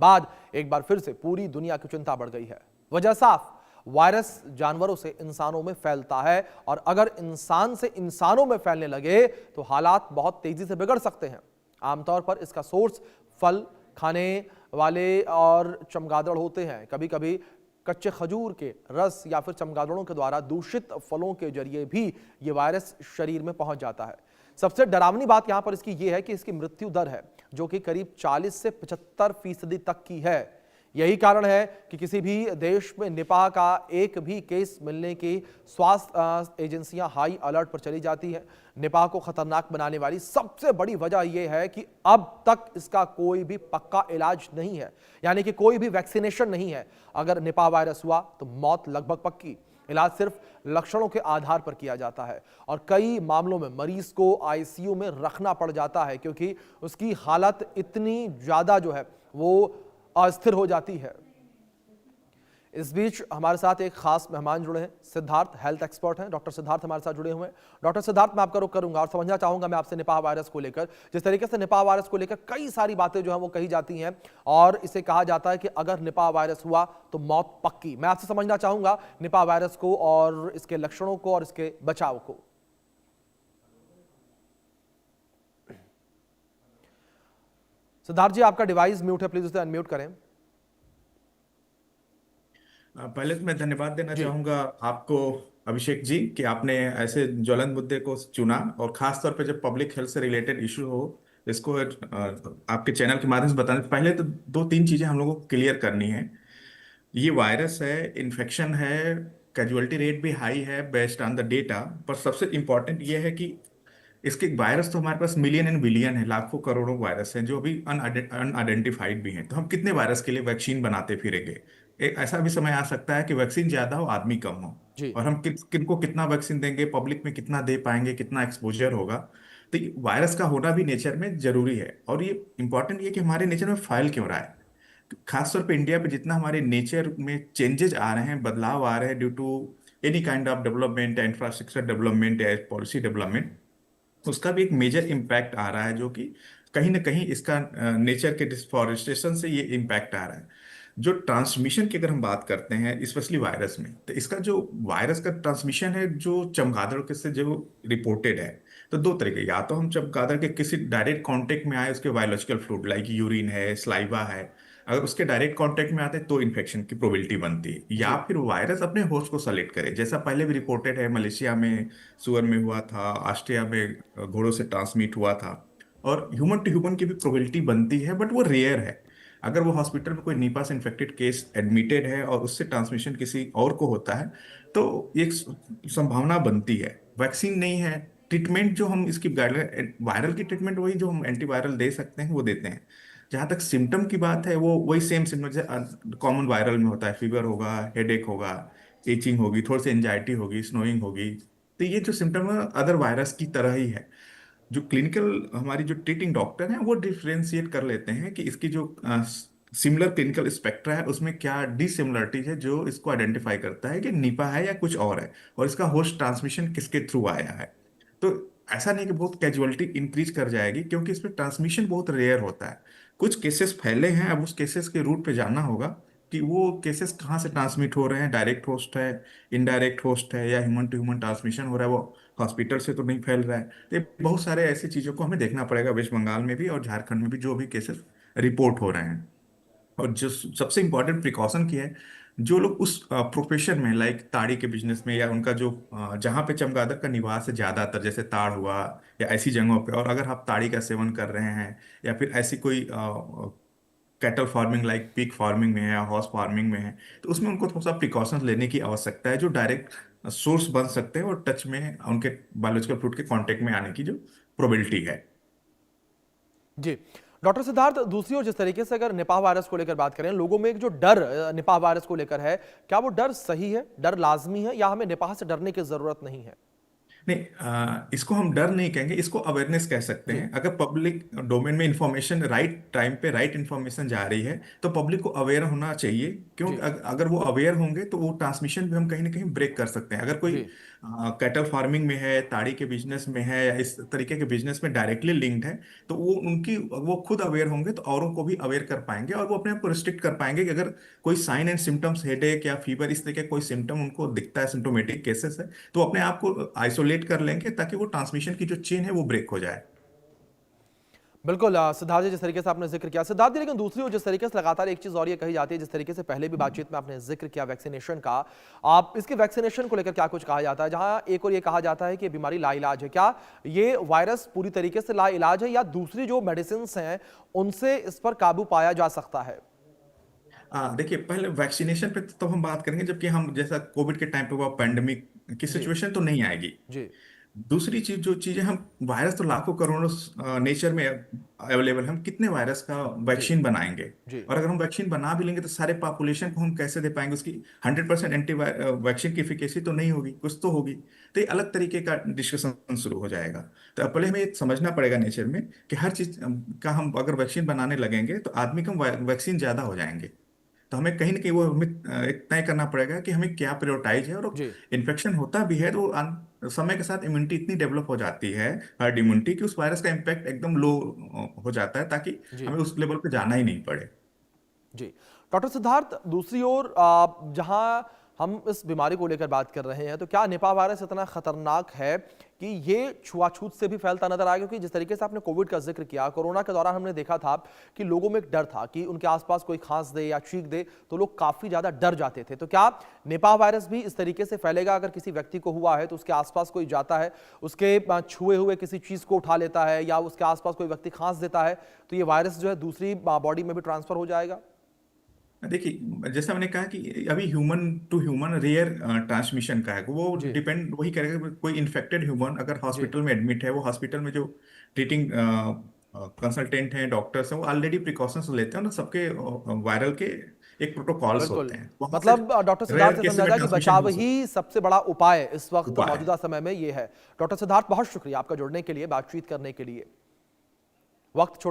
बाद एक बार फिर से पूरी दुनिया की चिंता बढ़ गई है। वजह साफ, वायरस जानवरों से इंसानों में फैलता है और अगर इंसान से इंसानों में फैलने लगे तो हालात बहुत तेजी से बिगड़ सकते हैं। आमतौर पर इसका सोर्स फल खाने वाले और चमगादड़ होते हैं। कभी कभी कच्चे खजूर के रस या फिर चमगादड़ों के द्वारा दूषित फलों के जरिए भी ये वायरस शरीर में पहुंच जाता है। सबसे डरावनी बात यहां पर इसकी यह है कि इसकी मृत्यु दर है जो कि करीब 40 से 75% तक की है। यही कारण है कि किसी भी देश में निपाह का एक भी केस मिलने की स्वास्थ्य एजेंसियां हाई अलर्ट पर चली जाती हैं। निपाह को खतरनाक बनाने वाली सबसे बड़ी वजह यह है कि अब तक इसका कोई भी पक्का इलाज नहीं है, यानी कि कोई भी वैक्सीनेशन नहीं है। अगर निपाह वायरस हुआ तो मौत लगभग पक्की। इलाज सिर्फ लक्षणों के आधार पर किया जाता है और कई मामलों में मरीज को आईसीयू में रखना पड़ जाता है क्योंकि उसकी हालत इतनी ज्यादा जो है वो अस्थिर हो जाती है। इस बीच हमारे साथ एक खास मेहमान जुड़े हैं, सिद्धार्थ हेल्थ एक्सपर्ट हैं। डॉक्टर सिद्धार्थ हमारे साथ जुड़े हुए हैं। डॉक्टर सिद्धार्थ, मैं आपका रुख करूंगा और समझना चाहूंगा मैं आपसे निपाह वायरस को लेकर, जिस तरीके से निपाह वायरस को लेकर कई सारी बातें जो है वो कही जाती हैं और इसे कहा जाता है कि अगर निपाह वायरस हुआ तो मौत पक्की। मैं आपसे समझना चाहूंगा निपाह वायरस को और इसके लक्षणों को और इसके बचाव को। सिद्धार्थ जी, आपका डिवाइस म्यूट है, प्लीज उसे अनम्यूट करें। पहले तो मैं धन्यवाद देना जी। चाहूंगा आपको अभिषेक जी कि आपने ऐसे ज्वलंत मुद्दे को चुना और खास तौर पे जब पब्लिक हेल्थ से रिलेटेड इशू हो इसको आपके चैनल के माध्यम से बताने पहले तो दो तीन चीजें हम लोगों को क्लियर करनी है। ये वायरस है, इन्फेक्शन है, कैजुअलिटी रेट भी हाई है बेस्ड ऑन द डेटा, पर सबसे इंपॉर्टेंट ये है कि इसके वायरस तो हमारे पास मिलियन एंड बिलियन है, लाखों करोड़ों वायरस हैं जो अभी अनआइडेंटिफाइड भी हैं। तो हम कितने वायरस के लिए वैक्सीन बनाते फिरेंगे? एक ऐसा भी समय आ सकता है कि वैक्सीन ज्यादा हो आदमी कम हो, जी। और हम किनको कितना वैक्सीन देंगे, पब्लिक में कितना दे पाएंगे, कितना एक्सपोजर होगा। तो वायरस का होना भी नेचर में जरूरी है और ये इंपॉर्टेंट ये कि हमारे नेचर में फैल क्यों रहा है। खासतौर पे इंडिया पे जितना हमारे नेचर में चेंजेस आ रहे हैं, बदलाव आ रहे हैं due to any kind of development, infrastructure development या पॉलिसी डेवलपमेंट, उसका भी एक मेजर इम्पैक्ट आ रहा है जो कि कहीं ना कहीं इसका नेचर के डिफॉरेस्टेशन से ये इम्पैक्ट आ रहा है। जो ट्रांसमिशन की अगर हम बात करते हैं स्पेशली वायरस में, तो इसका जो वायरस का ट्रांसमिशन है जो चमगादड़ के से जो रिपोर्टेड है, तो दो तरीके, या तो हम चमगादड़ के किसी डायरेक्ट कांटेक्ट में आए उसके बायोलॉजिकल फ्लूइड लाइक यूरिन है, स्लाइवा है, अगर उसके डायरेक्ट कांटेक्ट में आते हैं तो इन्फेक्शन की प्रोबेबिलिटी बनती है, या जी। फिर वायरस अपने होस्ट को सेलेक्ट करे, जैसा पहले भी रिपोर्टेड है मलेशिया में सुअर में हुआ था, ऑस्ट्रिया में घोड़ों से ट्रांसमिट हुआ था, और ह्यूमन टू ह्यूमन की भी प्रोबेबिलिटी बनती है, बट वो रेयर है। अगर वो हॉस्पिटल में कोई नीपा से इन्फेक्टेड केस एडमिटेड है और उससे ट्रांसमिशन किसी और को होता है तो एक संभावना बनती है। वैक्सीन नहीं है, ट्रीटमेंट जो हम इसकी गाइडलाइन, वायरल की ट्रीटमेंट वही जो हम एंटीवायरल दे सकते हैं वो देते हैं। जहाँ तक सिम्टम की बात है वो वही सेम सिम्टम जैसे कॉमन वायरल में होता है, फीवर होगा, हेडेक होगा, एचिंग होगी, थोड़ी सी एंजाइटी होगी, स्नोइंग होगी। तो ये जो सिम्टम है अदर वायरस की तरह ही है। जो क्लिनिकल हमारी जो ट्रीटिंग डॉक्टर हैं वो डिफ्रेंशिएट कर लेते हैं कि इसकी जो सिमिलर क्लिनिकल स्पेक्ट्रा है उसमें क्या डिसिमिलरिटीज है जो इसको आइडेंटिफाई करता है कि निपा है या कुछ और है, और इसका होस्ट ट्रांसमिशन किसके थ्रू आया है। तो ऐसा नहीं कि बहुत कैजुअलिटी इंक्रीज कर जाएगी क्योंकि इसमें ट्रांसमिशन बहुत रेयर होता है। कुछ केसेस फैले हैं, अब उस केसेस के रूट पे जानना होगा कि वो केसेस कहाँ से ट्रांसमिट हो रहे हैं, डायरेक्ट होस्ट है, इनडायरेक्ट होस्ट है, या ह्यूमन टू ह्यूमन ट्रांसमिशन हो रहा है, वो हॉस्पिटल से तो नहीं फैल रहा है। तो ये बहुत सारे ऐसी चीजों को हमें देखना पड़ेगा वेस्ट बंगाल में भी और झारखंड में भी जो भी केसेस रिपोर्ट हो रहे हैं। और जो सबसे इंपॉर्टेंट प्रिकॉशन की है, जो लोग उस प्रोफेशन में लाइक ताड़ी के बिजनेस में, या उनका जो जहाँ पे चमगादड़ का निवास है ज्यादातर, जैसे ताड़ हुआ या ऐसी जगहों पे, और अगर आप ताड़ी का सेवन कर रहे हैं या फिर ऐसी कोई cattle farming like pig farming में है या हॉर्स फार्मिंग में है, तो उसमें उनको थोड़ा सा प्रिकॉशंस लेने की आवश्यकता है जो डायरेक्ट सोर्स बन सकते हैं और टच में उनके बायोलॉजिकल फ्लूइड के कांटेक्ट में आने की जो प्रोबेबिलिटी है। जी। डॉक्टर सिद्धार्थ, दूसरी ओर जिस तरीके से अगर निपाह वायरस को लेकर बात करें, लोगों में एक जो डर निपाह वायरस को लेकर है, क्या वो डर सही है, डर लाजमी है, या हमें निपाह से डरने की जरूरत नहीं है? नहीं, इसको हम डर नहीं कहेंगे, इसको अवेयरनेस कह सकते जी हैं। अगर पब्लिक डोमेन में इंफॉर्मेशन राइट टाइम पे राइट इंफॉर्मेशन जा रही है तो पब्लिक को अवेयर होना चाहिए, क्योंकि जी अगर वो अवेयर होंगे तो वो ट्रांसमिशन भी हम कहीं ना कहीं ब्रेक कर सकते हैं। अगर कोई जी कैटल फार्मिंग में है, ताड़ी के बिजनेस में है, या इस तरीके के बिजनेस में डायरेक्टली लिंक्ड है, तो वो खुद अवेयर होंगे तो औरों को भी अवेयर कर पाएंगे, और वो अपने आप को रिस्ट्रिक्ट कर पाएंगे कि अगर कोई साइन एंड सिम्टम्स, हेडेक या फीवर, इस तरीके का कोई सिम्टम उनको दिखता है, सिम्टोमेटिक केसेस है, तो अपने आप को आइसोलेट कर लेंगे ताकि वो ट्रांसमिशन की जो चेन है वो ब्रेक हो जाए। बिल्कुल। सिद्धार्थ जी, जिस तरीके से आपने जिक्र किया सिद्धार्थ जी, लेकिन दूसरी ओर जिस तरीके से लगातार एक चीज और ये कही जाती है, जिस तरीके से पहले भी बातचीत में आपने जिक्र किया वैक्सीनेशन का, आप इसके वैक्सीनेशन को लेकर क्या कुछ कहा जाता है, जहां एक और ये कहा जाता है कि ये बीमारी लाइलाज है, क्या ये वायरस पूरी तरीके से लाइलाज है या दूसरी जो मेडिसिन हैं उनसे इस पर काबू पाया जा सकता है? देखिए, पहले वैक्सीनेशन पे तब हम बात करेंगे जबकि हम, जैसा कोविड के टाइम पे हुआ पैंडेमिक की जी सिचुएशन तो नहीं आएगी। जी दूसरी चीज, जो चीजें हम, वायरस तो लाखों करोड़ों नेचर में अवेलेबल है, हम कितने वायरस का जी वैक्सीन बनाएंगे? जी और अगर हम वैक्सीन बना भी लेंगे तो सारे पॉपुलेशन को हम कैसे दे पाएंगे? उसकी 100% एंटी वैक्सीन की एफिकेसी तो नहीं होगी, कुछ तो होगी। तो ये अलग तरीके का डिस्कशन शुरू हो जाएगा। तो पहले हमें ये समझना पड़ेगा नेचर में कि हर चीज का हम अगर वैक्सीन बनाने लगेंगे तो आदमी कम वैक्सीन ज्यादा हो जाएंगे। तो हमें कहीं ना कहीं वो हमें एक तय करना पड़ेगा कि हमें क्या प्रायोरिटाइज है। और जी इन्फेक्शन होता भी है तो समय के साथ इम्यूनिटी इतनी डेवलप हो जाती है, हर्ड इम्यूनिटी, कि उस वायरस का इम्पैक्ट एकदम लो हो जाता है, ताकि जी हमें उस लेवल पे जाना ही नहीं पड़े। जी। डॉक्टर सिद्धार्थ, दूसरी ओर जहां हम इस बीमारी को लेकर बात कर रहे हैं, तो क्या निपा वायरस इतना खतरनाक है कि ये छुआछूत से भी फैलता नजर आया? क्योंकि जिस तरीके से आपने कोविड का जिक्र किया, कोरोना के दौरान हमने देखा था कि लोगों में एक डर था कि उनके आसपास कोई खांस दे या छींक दे तो लोग काफी ज्यादा डर जाते थे। तो क्या निपा वायरस भी इस तरीके से फैलेगा? अगर किसी व्यक्ति को हुआ है तो उसके आसपास कोई जाता है, उसके छुए हुए किसी चीज को उठा लेता है या उसके आसपास कोई व्यक्ति खांस देता है, तो ये वायरस जो है दूसरी बॉडी में भी ट्रांसफर हो जाएगा? देखिए, जैसा मैंने कहा कि अभी human to human rare transmission का है, वो जी डिपेंड वही करेगा कि कोई इन्फेक्टेड ह्यूमन अगर जी हॉस्पिटल में एडमिट है, वो हॉस्पिटल में जो ट्रीटिंग कंसल्टेंट हैं, डॉक्टर्स हैं, वो ऑलरेडी प्रिकॉशंस लेते हैं ना, सबके वायरल के एक प्रोटोकॉल्स बिल्कुल। होते हैं, वहां से मतलब डॉक्टर सिद्धार्थ रेयर से केसेस समझा में जाए कि ट्रांसमिशन बचाव हो ही सकता सबसे बड़ा उपाय इस है। वक्त उपाय मौजूदा समय में ये है। डॉक्टर सिद्धार्थ, बहुत शुक्रिया आपका जुड़ने के लिए, बातचीत करने के लिए। वक्त